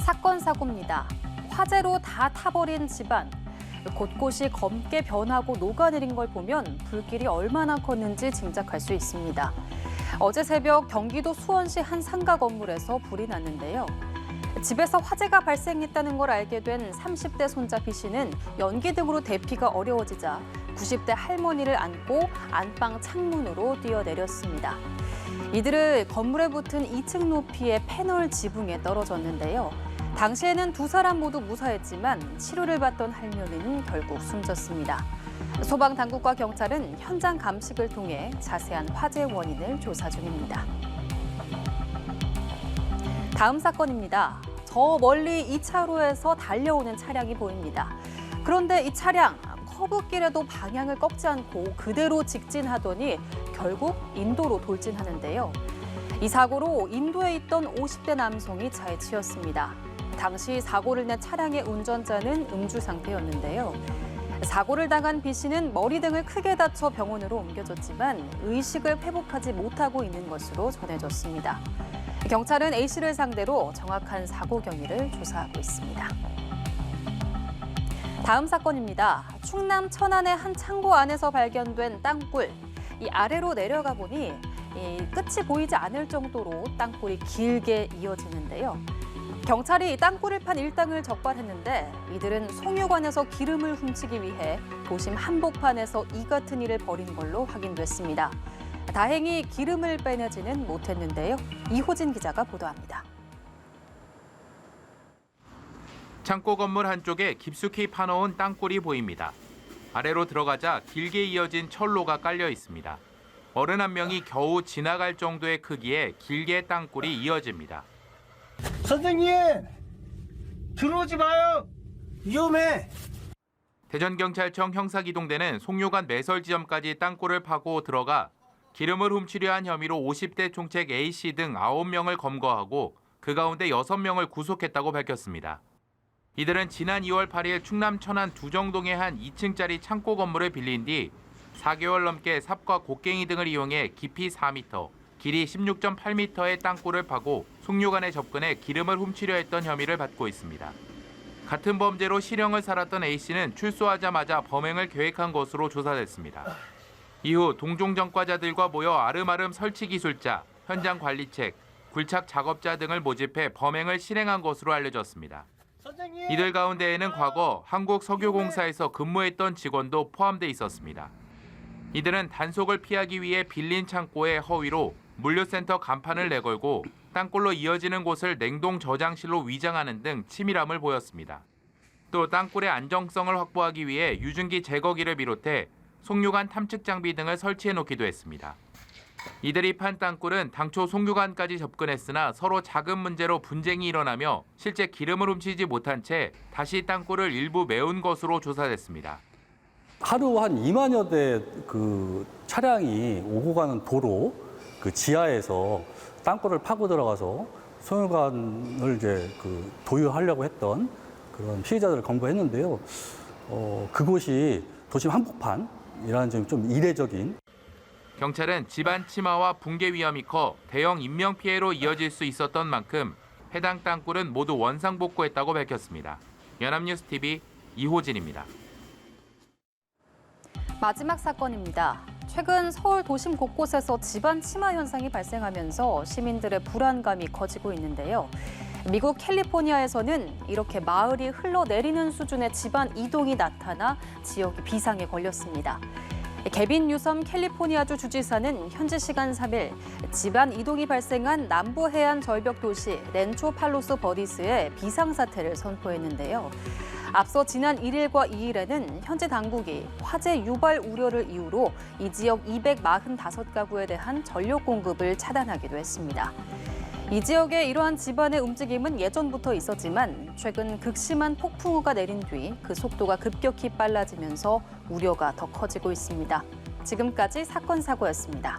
사건 사고입니다. 화재로 다 타버린 집안. 곳곳이 검게 변하고 녹아내린 걸 보면 불길이 얼마나 컸는지 짐작할 수 있습니다. 어제 새벽 경기도 수원시 한 상가 건물에서 불이 났는데요. 집에서 화재가 발생했다는 걸 알게 된 30대 손자 B 씨는 연기 등으로 대피가 어려워지자 90대 할머니를 안고 안방 창문으로 뛰어내렸습니다. 이들은 건물에 붙은 2층 높이의 패널 지붕에 떨어졌는데요. 당시에는 두 사람 모두 무사했지만 치료를 받던 할머니는 결국 숨졌습니다. 소방당국과 경찰은 현장 감식을 통해 자세한 화재 원인을 조사 중입니다. 다음 사건입니다. 저 멀리 2차로에서 달려오는 차량이 보입니다. 그런데 이 차량 커브길에도 방향을 꺾지 않고 그대로 직진하더니 결국 인도로 돌진하는데요. 이 사고로 인도에 있던 50대 남성이 차에 치였습니다. 당시 사고를 낸 차량의 운전자는 음주 상태였는데요. 사고를 당한 B 씨는 머리 등을 크게 다쳐 병원으로 옮겨졌지만 의식을 회복하지 못하고 있는 것으로 전해졌습니다. 경찰은 A 씨를 상대로 정확한 사고 경위를 조사하고 있습니다. 다음 사건입니다. 충남 천안의 한 창고 안에서 발견된 땅굴. 이 아래로 내려가 보니 끝이 보이지 않을 정도로 땅굴이 길게 이어지는데요. 경찰이 이 땅굴을 판 일당을 적발했는데 이들은 송유관에서 기름을 훔치기 위해 도심 한복판에서 이 같은 일을 벌인 걸로 확인됐습니다. 다행히 기름을 빼내지는 못했는데요. 이호진 기자가 보도합니다. 창고 건물 한쪽에 깊숙이 파놓은 땅굴이 보입니다. 아래로 들어가자 길게 이어진 철로가 깔려 있습니다. 어른 한 명이 겨우 지나갈 정도의 크기의 길게 땅굴이 이어집니다. 선생님! 들어오지 마요! 위험해! 대전경찰청 형사기동대는 송유관 매설 지점까지 땅굴을 파고 들어가 기름을 훔치려 한 혐의로 50대 총책 A씨 등 9명을 검거하고 그 가운데 6명을 구속했다고 밝혔습니다. 이들은 지난 2월 8일 충남 천안 두정동의 한 2층짜리 창고 건물을 빌린 뒤 4개월 넘게 삽과 곡괭이 등을 이용해 깊이 4m, 길이 16.8m의 땅굴을 파고 송유관에 접근해 기름을 훔치려 했던 혐의를 받고 있습니다. 같은 범죄로 실형을 살았던 A씨는 출소하자마자 범행을 계획한 것으로 조사됐습니다. 이후 동종 전과자들과 모여 아름아름 설치 기술자, 현장 관리책, 굴착 작업자 등을 모집해 범행을 실행한 것으로 알려졌습니다. 이들 가운데에는 과거 한국석유공사에서 근무했던 직원도 포함돼 있었습니다. 이들은 단속을 피하기 위해 빌린 창고에 허위로 물류센터 간판을 내걸고 땅굴로 이어지는 곳을 냉동 저장실로 위장하는 등 치밀함을 보였습니다. 또 땅굴의 안정성을 확보하기 위해 유증기 제거기를 비롯해 송유관 탐측 장비 등을 설치해 놓기도 했습니다. 이들이 판 땅굴은 당초 송유관까지 접근했으나 서로 작은 문제로 분쟁이 일어나며 실제 기름을 훔치지 못한 채 다시 땅굴을 일부 메운 것으로 조사됐습니다. 하루 한 2만여 대 그 차량이 오고 가는 도로 그 지하에서 땅굴을 파고 들어가서 송유관을 이제 도유하려고 했던 그런 피해자들을 검거했는데요. 그곳이 도심 한복판이라는 점이 좀 이례적인. 경찰은 집안 침하와 붕괴 위험이 커 대형 인명 피해로 이어질 수 있었던 만큼 해당 땅굴은 모두 원상복구했다고 밝혔습니다. 연합뉴스TV 이호진입니다. 마지막 사건입니다. 최근 서울 도심 곳곳에서 집안 침하 현상이 발생하면서 시민들의 불안감이 커지고 있는데요. 미국 캘리포니아에서는 이렇게 마을이 흘러내리는 수준의 집안 이동이 나타나 지역이 비상에 걸렸습니다. 개빈 뉴섬 캘리포니아주 주지사는 현지 시간 3일 집안 이동이 발생한 남부 해안 절벽 도시 렌초 팔로스 버디스에 비상사태를 선포했는데요. 앞서 지난 1일과 2일에는 현지 당국이 화재 유발 우려를 이유로 이 지역 245가구에 대한 전력 공급을 차단하기도 했습니다. 이 지역에 이러한 집안의 움직임은 예전부터 있었지만 최근 극심한 폭풍우가 내린 뒤 그 속도가 급격히 빨라지면서 우려가 더 커지고 있습니다. 지금까지 사건 사고였습니다.